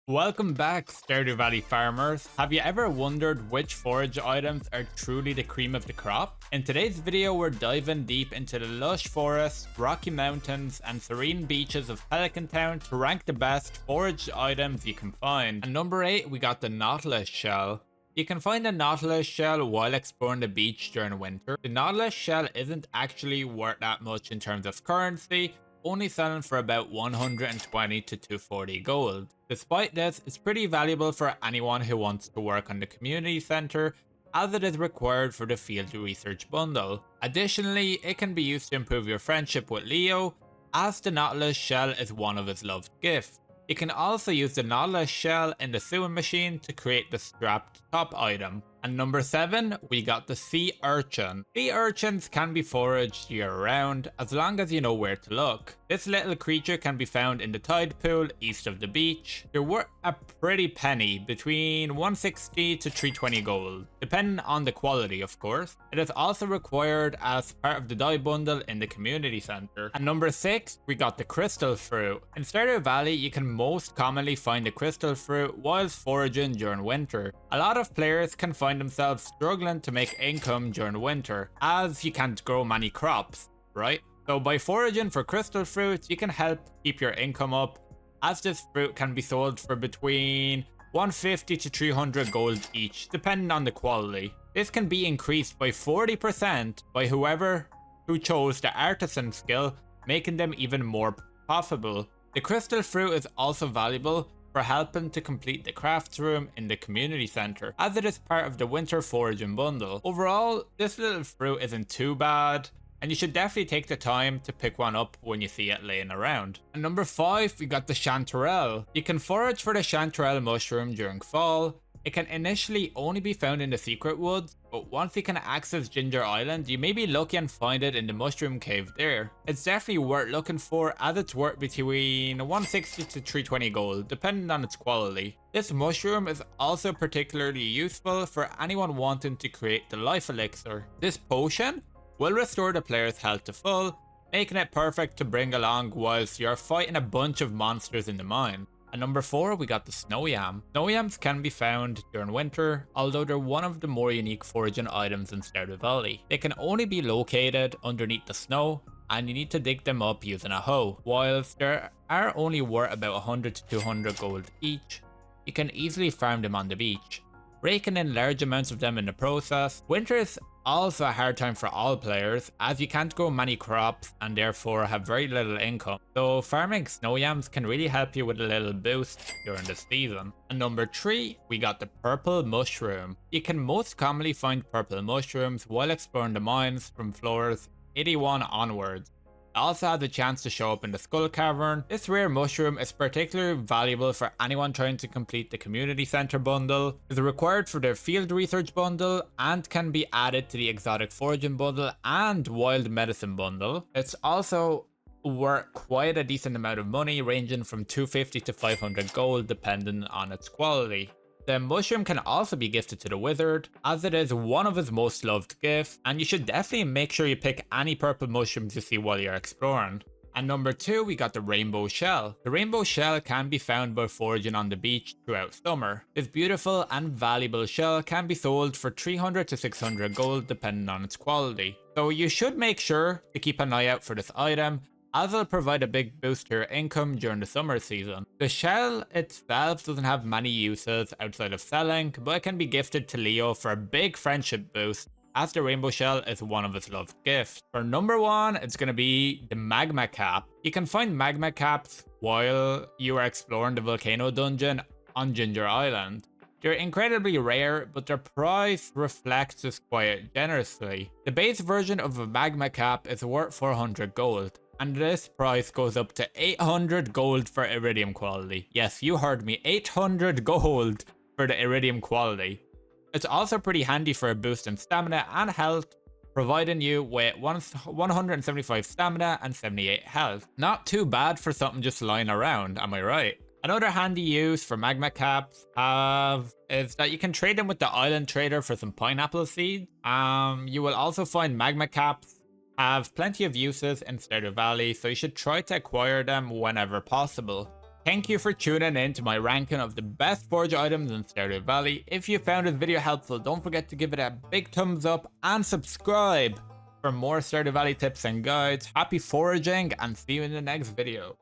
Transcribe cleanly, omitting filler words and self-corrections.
Welcome back, Stardew Valley farmers. Have you ever wondered which forage items are truly the cream of the crop? In today's video, we're diving deep into the lush forests, rocky mountains, and serene beaches of Pelican Town to rank the best foraged items you can find. At number 8, we got the Nautilus Shell. You can find the Nautilus Shell while exploring the beach during winter. The Nautilus Shell isn't actually worth that much in terms of currency, only selling for about 120 to 240 gold. Despite this, it's pretty valuable for anyone who wants to work on the community center, as it is required for the field research bundle. Additionally, it can be used to improve your friendship with Leo, as the Nautilus Shell is one of his loved gifts. You can also use the Nautilus Shell in the sewing machine to create the strapped top item. And number 7, we got the Sea Urchin. Sea Urchins can be foraged year round, as long as you know where to look. This little creature can be found in the tide pool east of the beach. They're worth a pretty penny, between 160 to 320 gold, depending on the quality of course. It is also required as part of the dye bundle in the community center. And number 6, we got the Crystal Fruit. In Stardew Valley, you can most commonly find the Crystal Fruit whilst foraging during winter. A lot of players can find themselves struggling to make income during winter, as you can't grow many crops, right? So by foraging for crystal fruits, you can help keep your income up, as this fruit can be sold for between 150 to 300 gold each, depending on the quality. This can be increased by 40% by whoever who chose the artisan skill, making them even more profitable. The crystal fruit is also valuable for helping to complete the crafts room in the community center, as it is part of the winter foraging bundle. Overall, this little fruit isn't too bad, and you should definitely take the time to pick one up when you see it laying around. And number 5, we got the Chanterelle. You can forage for the Chanterelle mushroom during fall. It can initially only be found in the secret woods, but once you can access Ginger Island, you may be lucky and find it in the mushroom cave there. It's definitely worth looking for, as it's worth between 160 to 320 gold, depending on its quality. This mushroom is also particularly useful for anyone wanting to create the life elixir. This potion will restore the player's health to full, making it perfect to bring along whilst you're fighting a bunch of monsters in the mine. At number 4, we got the Snow Yam. Snow Yams can be found during winter, although they're one of the more unique foraging items in Stardew Valley. They can only be located underneath the snow, and you need to dig them up using a hoe. Whilst they are only worth about 100 to 200 gold each, you can easily farm them on the beach, raking in large amounts of them in the process. Winter is also a hard time for all players, as you can't grow many crops and therefore have very little income. So farming snow yams can really help you with a little boost during the season. And number 3, we got the purple mushroom. You can most commonly find purple mushrooms while exploring the mines from floors 81 onwards. It also has a chance to show up in the Skull Cavern. This rare mushroom is particularly valuable for anyone trying to complete the community center bundle. It is required for the field research bundle and can be added to the exotic foraging bundle and wild medicine bundle. It's also worth quite a decent amount of money, ranging from 250 to 500 gold depending on its quality. The mushroom can also be gifted to the wizard, as it is one of his most loved gifts, and you should definitely make sure you pick any purple mushrooms you see while you're exploring. And number 2, we got the Rainbow Shell. The Rainbow Shell can be found by foraging on the beach throughout summer. This beautiful and valuable shell can be sold for 300 to 600 gold depending on its quality. So you should make sure to keep an eye out for this item, as it'll provide a big boost to your income during the summer season. The shell itself doesn't have many uses outside of selling, but it can be gifted to Leo for a big friendship boost, as the rainbow shell is one of his loved gifts. For number 1, it's going to be the Magma Cap. You can find Magma Caps while you are exploring the volcano dungeon on Ginger Island. They're incredibly rare, but their price reflects this quite generously. The base version of a Magma Cap is worth 400 gold, and this price goes up to 800 gold for iridium quality. Yes, you heard me, 800 gold for the iridium quality. It's also pretty handy for a boost in stamina and health, providing you with 175 stamina and 78 health. Not too bad for something just lying around, am I right? Another handy use for Magma Caps is that you can trade them with the island trader for some pineapple seeds. You will also find Magma Caps have plenty of uses in Stardew Valley, so you should try to acquire them whenever possible. Thank you for tuning in to my ranking of the best forage items in Stardew Valley. If you found this video helpful, don't forget to give it a big thumbs up and subscribe for more Stardew Valley tips and guides. Happy foraging and see you in the next video.